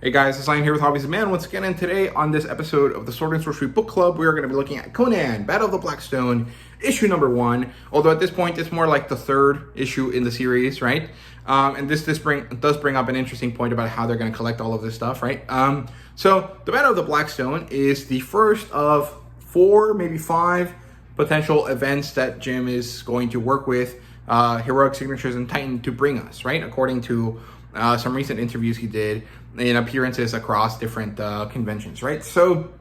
Hey guys, it's Lion here with Hobbies of Man once again, and today on this episode of the Sword and Sorcery Book Club, we are going to be looking at Conan Battle of the Blackstone, issue number 1. Although at this point, it's more like the third issue in the series, right? And this does bring up an interesting point about how they're going to collect all of this stuff, right? So the Battle of the Blackstone is the first of 4, maybe 5 potential events that Jim is going to work with Heroic Signatures and Titan to bring us, right? According to some recent interviews he did in appearances across different conventions, right? So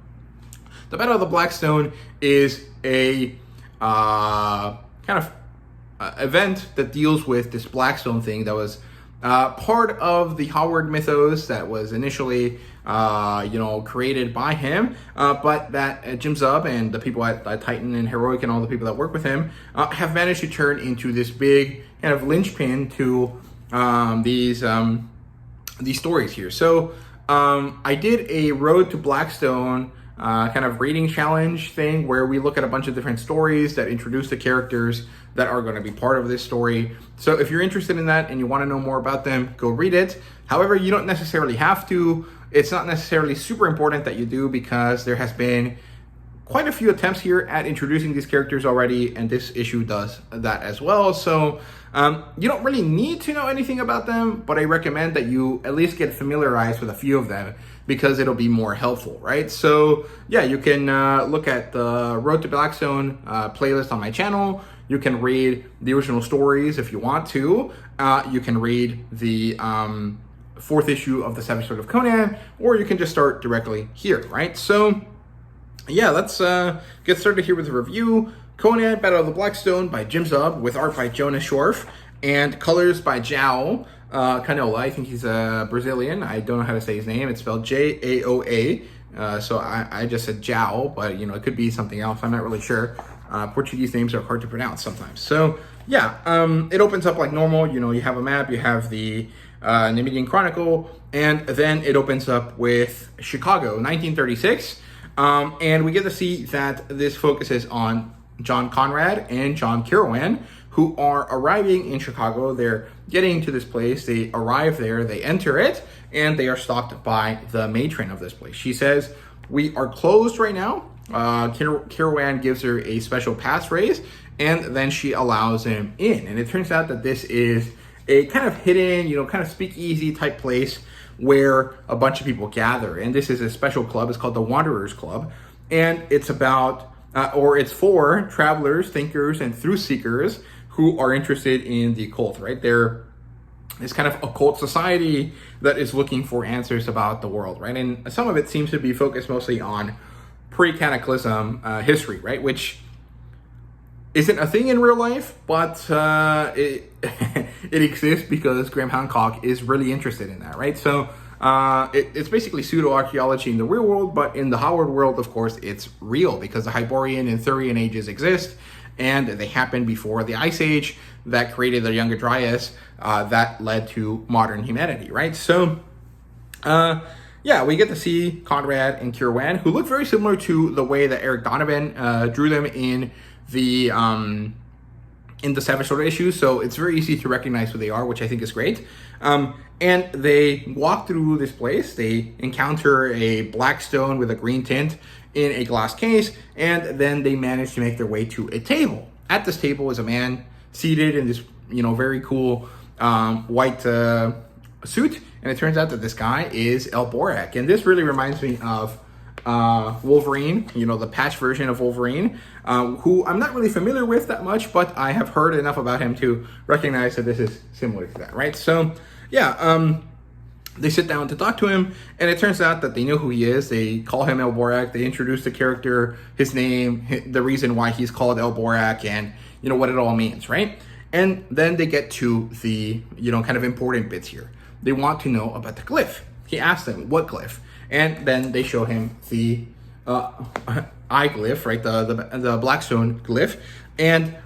the Battle of the Blackstone is a kind of event that deals with this Blackstone thing that was part of the Howard mythos that was initially created by him, but that Jim Zub and the people at Titan and Heroic and all the people that work with him have managed to turn into this big kind of linchpin to these stories here. So I did a Road to Blackstone kind of reading challenge thing where we look at a bunch of different stories that introduce the characters that are going to be part of this story. So if you're interested in that and you want to know more about them, go read it. However, you don't necessarily have to. It's not necessarily super important that you do, because there has been quite a few attempts here at introducing these characters already, and this issue does that as well. So you don't really need to know anything about them, but I recommend that you at least get familiarized with a few of them, because it'll be more helpful, right? So yeah, you can look at the Road to Blackstone playlist on my channel. You can read the original stories if you want to. You can read the 4th issue of the 7th Sword of Conan, or you can just start directly here, right? So yeah, let's get started here with the review. Conan Battle of the Blackstone by Jim Zub, with art by Jonas Schorf, and colors by João Canola. I think he's a Brazilian. I don't know how to say his name. It's spelled J-A-O-A. So I just said João, but it could be something else. I'm not really sure. Portuguese names are hard to pronounce sometimes. So yeah, it opens up like normal. You have a map, you have the Namibian Chronicle, and then it opens up with Chicago, 1936. And we get to see that this focuses on John Conrad and John Carawan, who are arriving in Chicago. They're getting to this place. They arrive there, they enter it, and they are stopped by the matron of this place. She says, "We are closed right now." Carawan gives her a special passphrase, and then she allows him in. And it turns out that this is a kind of hidden, kind of speakeasy type place where a bunch of people gather. And this is a special club. It's called the Wanderers Club. And it's about, it's for travelers, thinkers, and truth seekers who are interested in the occult, right? They're this kind of occult society that is looking for answers about the world, right? And some of it seems to be focused mostly on pre-cataclysm history, right? Which isn't a thing in real life, but it exists because Graham Hancock is really interested in that, right? So it's basically pseudo-archaeology in the real world, but in the Howard world, of course, it's real, because the Hyborian and Thurian ages exist, and they happened before the Ice Age that created the Younger Dryas that led to modern humanity, right? So yeah, we get to see Conrad and Carawan, who look very similar to the way that Eric Donovan drew them in the Savage Sword issue, so it's very easy to recognize who they are, which I think is great. And they walk through this place. They encounter a black stone with a green tint in a glass case, and then they manage to make their way to a table. At this table is a man seated in this, very cool white suit, and it turns out that this guy is Elborak. And this really reminds me of Wolverine, the patch version of Wolverine, who I'm not really familiar with that much, but I have heard enough about him to recognize that this is similar to that, right? So yeah, they sit down to talk to him, and it turns out that they know who he is. They call him Elborak. They introduce the character, his name, the reason why he's called Elborak, and what it all means, right? And then they get to the kind of important bits here. They want to know about the glyph. He asks them, what glyph? And then they show him the eye glyph, right? The Blackstone glyph. And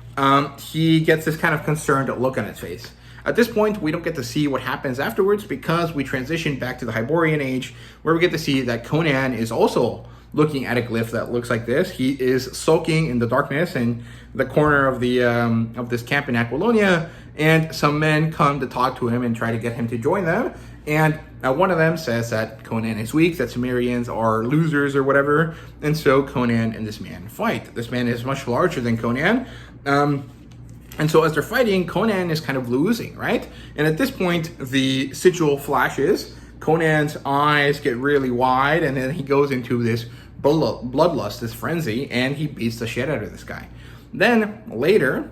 he gets this kind of concerned look on his face. At this point, we don't get to see what happens afterwards, because we transition back to the Hyborian age, where we get to see that Conan is also looking at a glyph that looks like this. He is sulking in the darkness in the corner of the of this camp in Aquilonia, and some men come to talk to him and try to get him to join them. And one of them says that Conan is weak, that Sumerians are losers or whatever. And so Conan and this man fight. This man is much larger than Conan. And so as they're fighting, Conan is kind of losing, right? And at this point, the sigil flashes. Conan's eyes get really wide, and then he goes into this bloodlust, this frenzy, and he beats the shit out of this guy. Then later,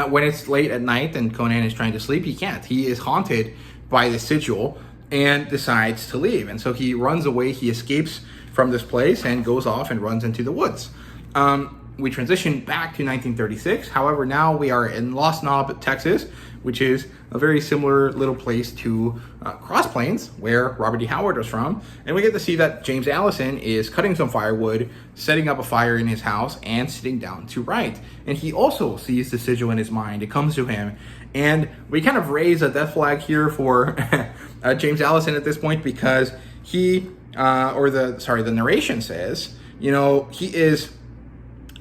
when it's late at night and Conan is trying to sleep, he can't. He is haunted by the sigil and decides to leave. And so he runs away. He escapes from this place and goes off and runs into the woods. We transition back to 1936. However, now we are in Lost Knob, Texas, which is a very similar little place to Cross Plains, where Robert D. Howard was from. And we get to see that James Allison is cutting some firewood, setting up a fire in his house, and sitting down to write. And he also sees the sigil in his mind. It comes to him. And we kind of raise a death flag here for James Allison at this point, because the narration says, he is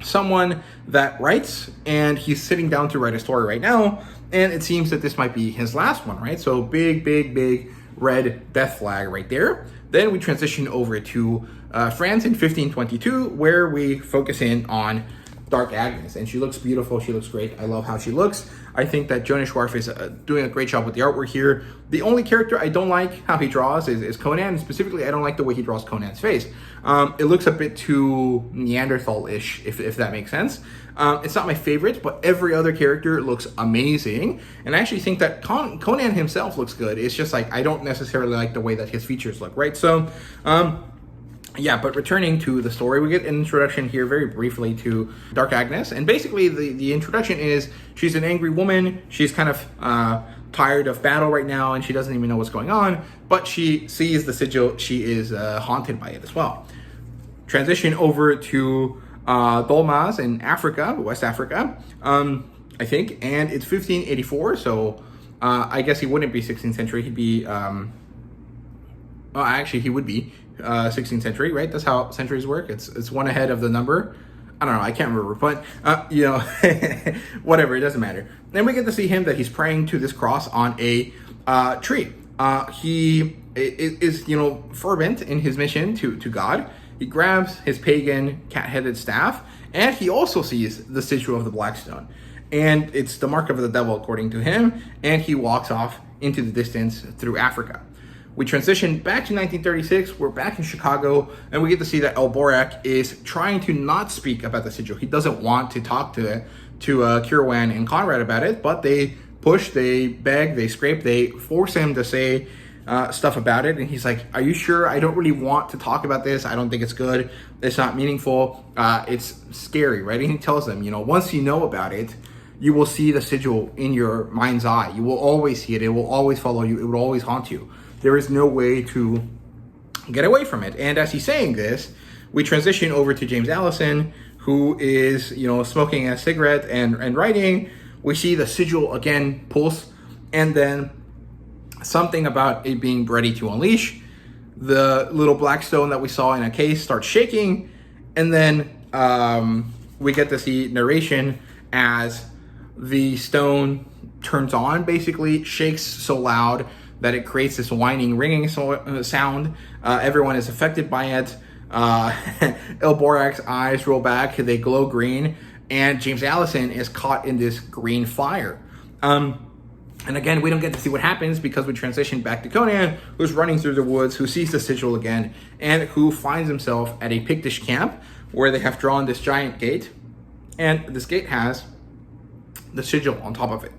someone that writes, and he's sitting down to write a story right now, and it seems that this might be his last one, right? So big red death flag right there. Then we transition over to France in 1522, where we focus in on Dark Agnes, and she looks beautiful. She looks great. I love how she looks. I think that Jonas Schwarf is doing a great job with the artwork here. The only character I don't like how he draws is Conan. Specifically, I don't like the way he draws Conan's face. It looks a bit too Neanderthal-ish, if that makes sense. It's not my favorite, but every other character looks amazing. And I actually think that Conan himself looks good. It's just like, I don't necessarily like the way that his features look, right? So, yeah, but returning to the story, we get an introduction here very briefly to Dark Agnes. And basically, the introduction is she's an angry woman. She's kind of tired of battle right now, and she doesn't even know what's going on. But she sees the sigil. She is haunted by it as well. Transition over to Dolmaz in Africa, West Africa, I think. And it's 1584, so I guess he wouldn't be 16th century. He'd be... actually, he would be 16th century, right? That's how centuries work. It's one ahead of the number. I don't know. I can't remember, but whatever. It doesn't matter. Then we get to see him that he's praying to this cross on a tree. He is fervent in his mission to God. He grabs his pagan cat-headed staff, and he also sees the sigil of the Blackstone, and it's the mark of the devil according to him. And he walks off into the distance through Africa. We transition back to 1936. We're back in Chicago, and we get to see that Elborak is trying to not speak about the sigil. He doesn't want to talk to Kirwan and Conrad about it, but they push, they beg, they scrape, they force him to say stuff about it. And he's like, are you sure? I don't really want to talk about this. I don't think it's good. It's not meaningful. It's scary, right? And he tells them, once you know about it, you will see the sigil in your mind's eye. You will always see it. It will always follow you. It will always haunt you. There is no way to get away from it. And as he's saying this, we transition over to James Allison, who is, smoking a cigarette and writing. We see the sigil again pulse, and then something about it being ready to unleash. The little black stone that we saw in a case starts shaking, and then we get to see narration as the stone turns on, basically shakes so loud that it creates this whining, ringing sound. Everyone is affected by it. Elborak's eyes roll back, they glow green, and James Allison is caught in this green fire. And again, we don't get to see what happens because we transition back to Conan, who's running through the woods, who sees the sigil again, and who finds himself at a Pictish camp where they have drawn this giant gate, and this gate has the sigil on top of it.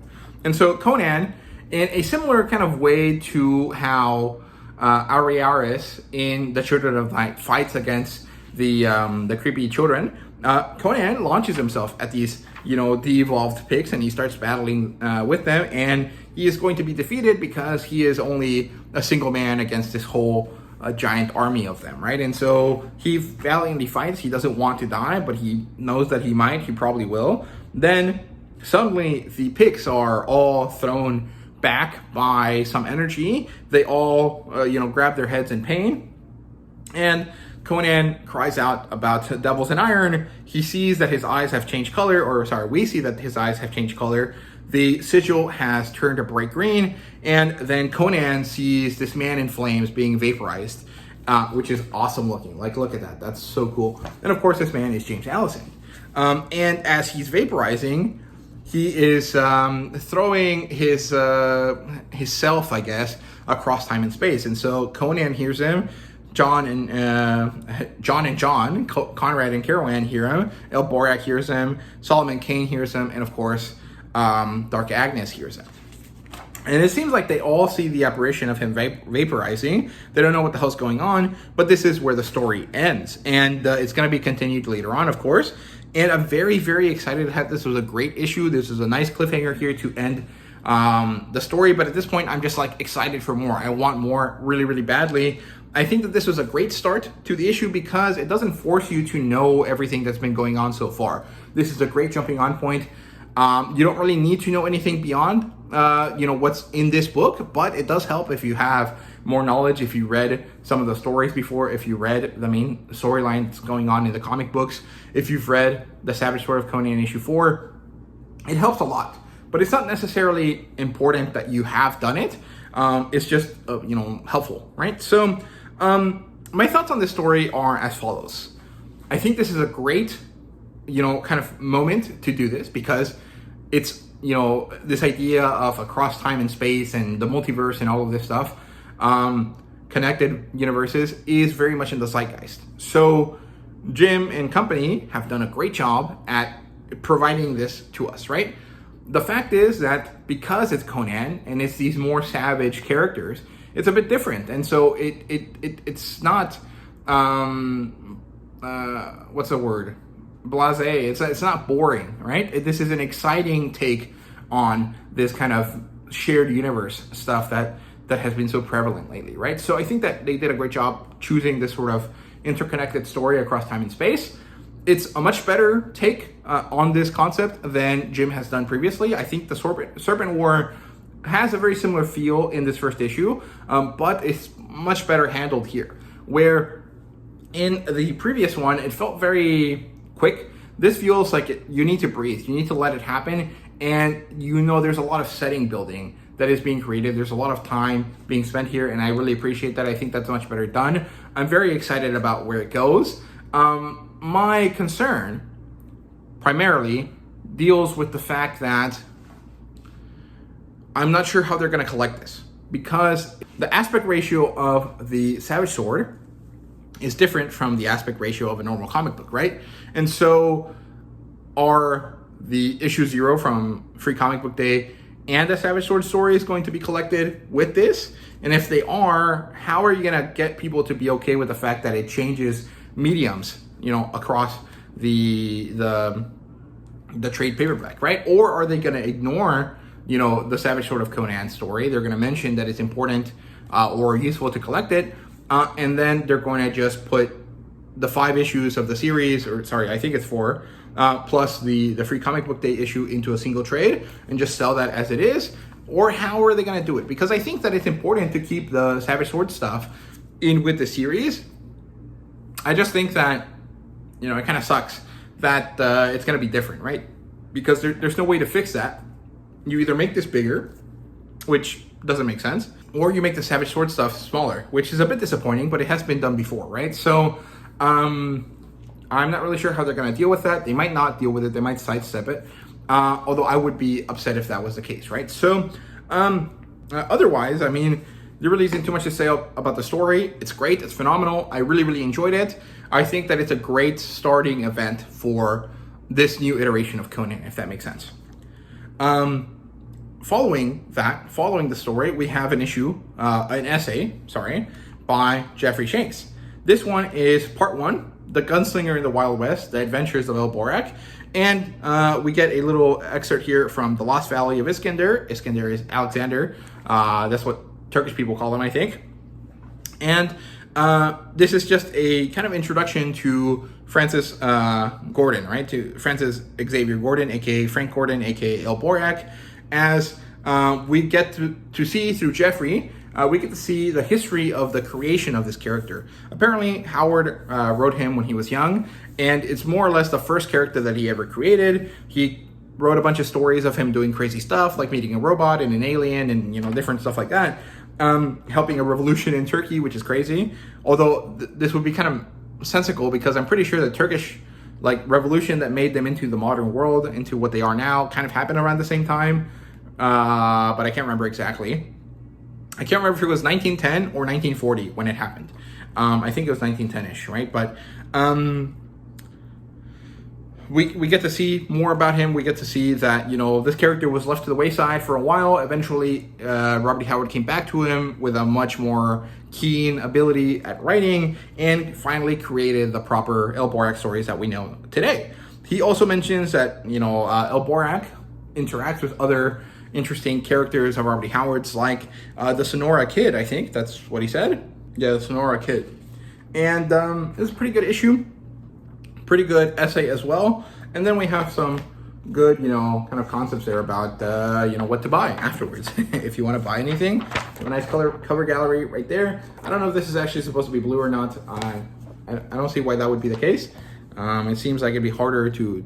And so Conan, in a similar kind of way to how Ariaris in The Children of Night fights against the creepy children, Conan launches himself at these, de-evolved pigs, and he starts battling with them, and he is going to be defeated because he is only a single man against this whole giant army of them, right? And so he valiantly fights. He doesn't want to die, but he knows that he might. He probably will. Then suddenly the pigs are all thrown back by some energy. They all, grab their heads in pain. And Conan cries out about devils in iron. He sees that his eyes have changed color, we see that his eyes have changed color. the sigil has turned a bright green, and then Conan sees this man in flames being vaporized, which is awesome looking. Like, look at that. That's so cool. And of course, this man is James Allison. And as he's vaporizing, he is throwing his self, I guess, across time and space. And so Conan hears him. Conrad and Carawan hear him. Elborak hears him. Solomon Kane hears him. And of course, Dark Agnes hears him. And it seems like they all see the apparition of him vaporizing. They don't know what the hell's going on, but this is where the story ends. And it's going to be continued later on, of course. And I'm very, very excited to have this. Was a great issue. This is a nice cliffhanger here to end the story. But at this point, I'm just like excited for more. I want more really, really badly. I think that this was a great start to the issue because it doesn't force you to know everything that's been going on so far. This is a great jumping on point. You don't really need to know anything beyond, what's in this book, but it does help if you have more knowledge, if you read some of the stories before, if you read the main storylines going on in the comic books, if you've read The Savage Sword of Conan issue 4, it helps a lot. But it's not necessarily important that you have done it. It's just, helpful, right? So, my thoughts on this story are as follows. I think this is a great, kind of moment to do this because it's, this idea of across time and space and the multiverse and all of this stuff, connected universes is very much in the zeitgeist. So Jim and company have done a great job at providing this to us, right? The fact is that because it's Conan and it's these more savage characters, it's a bit different. And so it's not, what's the word? Blasé. It's not boring, right? This is an exciting take on this kind of shared universe stuff that has been so prevalent lately, right? So I think that they did a great job choosing this sort of interconnected story across time and space. It's a much better take on this concept than Jim has done previously. I think the Serpent War has a very similar feel in this first issue, but it's much better handled here. Where in the previous one, it felt very quick. This feels like you need to breathe. You need to let it happen. And there's a lot of setting building that is being created. There's a lot of time being spent here, and I really appreciate that. I think that's much better done. I'm very excited about where it goes. My concern primarily deals with the fact that I'm not sure how they're going to collect this, because the aspect ratio of the Savage Sword is different from the aspect ratio of a normal comic book, right? And so are the issue 0 from Free Comic Book Day and the Savage Sword story is going to be collected with this? And if they are, how are you going to get people to be okay with the fact that it changes mediums, across the trade paperback, right? Or are they going to ignore, the Savage Sword of Conan story? They're going to mention that it's important or useful to collect it, and then they're going to just put the 5 issues of the series, I think it's 4, plus the Free Comic Book Day issue into a single trade and just sell that as it is? Or how are they going to do it? Because I think that it's important to keep the Savage Sword stuff in with the series. I just think that, it kind of sucks that it's going to be different, right? Because there's no way to fix that. You either make this bigger, which doesn't make sense, or you make the Savage Sword stuff smaller, which is a bit disappointing, but it has been done before, right? So, I'm not really sure how they're going to deal with that. They might not deal with it. They might sidestep it. Although I would be upset if that was the case, right? So, otherwise, there really isn't too much to say about the story. It's great. It's phenomenal. I really, really enjoyed it. I think that it's a great starting event for this new iteration of Conan, if that makes sense. Following the story, we have an essay, by Jeffrey Shanks. This one is part 1, The Gunslinger in the Wild West, The Adventures of Elborak. And we get a little excerpt here from The Lost Valley of Iskandar. Iskandar is Alexander. That's what Turkish people call him, I think. And this is just a kind of introduction to Francis Gordon, right? To Francis Xavier Gordon, aka Frank Gordon, aka Elborak. As we get to see through Jeffrey, we get to see the history of the creation of this character. Apparently, Howard wrote him when he was young, and it's more or less the first character that he ever created. He wrote a bunch of stories of him doing crazy stuff, like meeting a robot and an alien and, you know, different stuff like that. Helping a revolution in Turkey, which is crazy. Although this would be kind of sensical, because I'm pretty sure the Turkish like revolution that made them into the modern world, into what they are now, kind of happened around the same time. But I can't remember exactly. I can't remember if it was 1910 or 1940 when it happened. I think it was 1910-ish, right? But we get to see more about him. We get to see that, you know, this character was left to the wayside for a while. Eventually, Robert E. Howard came back to him with a much more keen ability at writing, and finally created the proper El Borak stories that we know today. He also mentions that, you know, El Borak interacts with other interesting characters of Robert E. Howard's, like the Sonora Kid, I think that's what he said. Yeah, the Sonora Kid. And it's a pretty good issue. Pretty good essay as well. And then we have some good, you know, kind of concepts there about, you know, what to buy afterwards. If you want to buy anything, have a nice cover gallery right there. I don't know if this is actually supposed to be blue or not. I don't see why that would be the case. It seems like it'd be harder to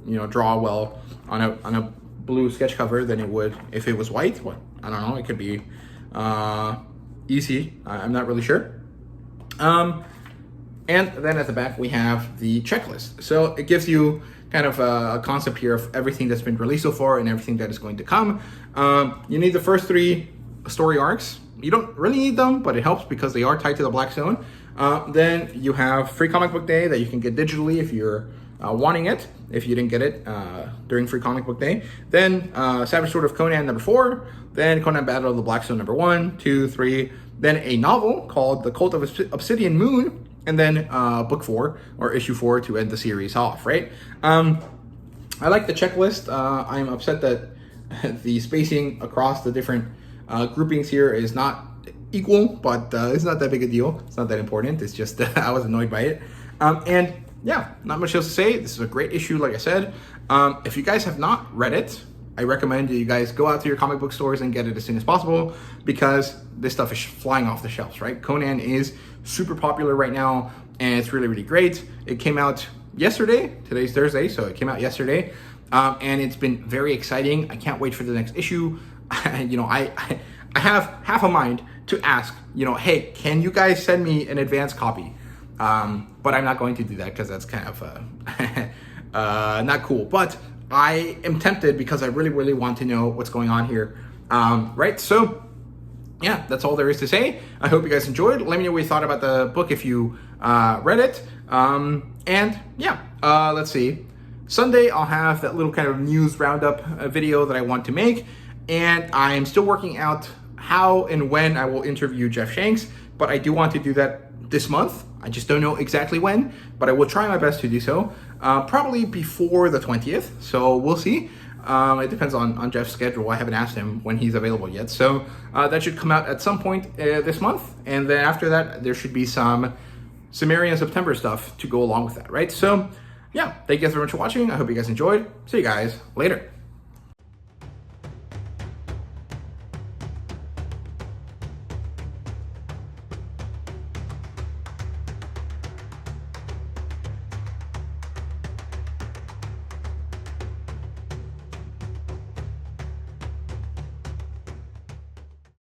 you know, draw well on a blue sketch cover than it would if it was white. Well, I don't know. It could be easy. I'm not really sure. And then at the back, we have the checklist. So it gives you kind of a concept here of everything that's been released so far and everything that is going to come. You need the first 3 story arcs. You don't really need them, but it helps because they are tied to the Black Zone. Then you have Free Comic Book Day that you can get digitally if you're wanting it, if you didn't get it during Free Comic Book Day. Then Savage Sword of Conan number 4. Then Conan Battle of the Black Zone number 1, 2, 3. Then a novel called The Cult of Obsidian Moon. And then book 4 or issue 4 to end the series off, right? I like the checklist. I'm upset that the spacing across the different groupings here is not equal, but it's not that big a deal. It's not that important. It's just I was annoyed by it. And yeah, not much else to say. This is a great issue, like I said. If you guys have not read it, I recommend you guys go out to your comic book stores and get it as soon as possible, because this stuff is flying off the shelves, right? Conan is super popular right now, and it's really, really great. It came out yesterday. Today's Thursday, so it came out yesterday. And it's been very exciting. I can't wait for the next issue. You know, I have half a mind to ask, you know, hey, can you guys send me an advance copy? But I'm not going to do that because that's kind of not cool. But I am tempted because I really, really want to know what's going on here. Right? So, yeah, that's all there is to say. I hope you guys enjoyed. Let me know what you thought about the book if you read it. And yeah, let's see. Sunday, I'll have that little kind of news roundup video that I want to make. And I'm still working out how and when I will interview Jeff Shanks. But I do want to do that this month. I just don't know exactly when, but I will try my best to do so. Probably before the 20th. So we'll see. It depends on Jeff's schedule. I haven't asked him when he's available yet. So that should come out at some point this month. And then after that, there should be some Sumerian September stuff to go along with that, right? So yeah, thank you guys very much for watching. I hope you guys enjoyed. See you guys later.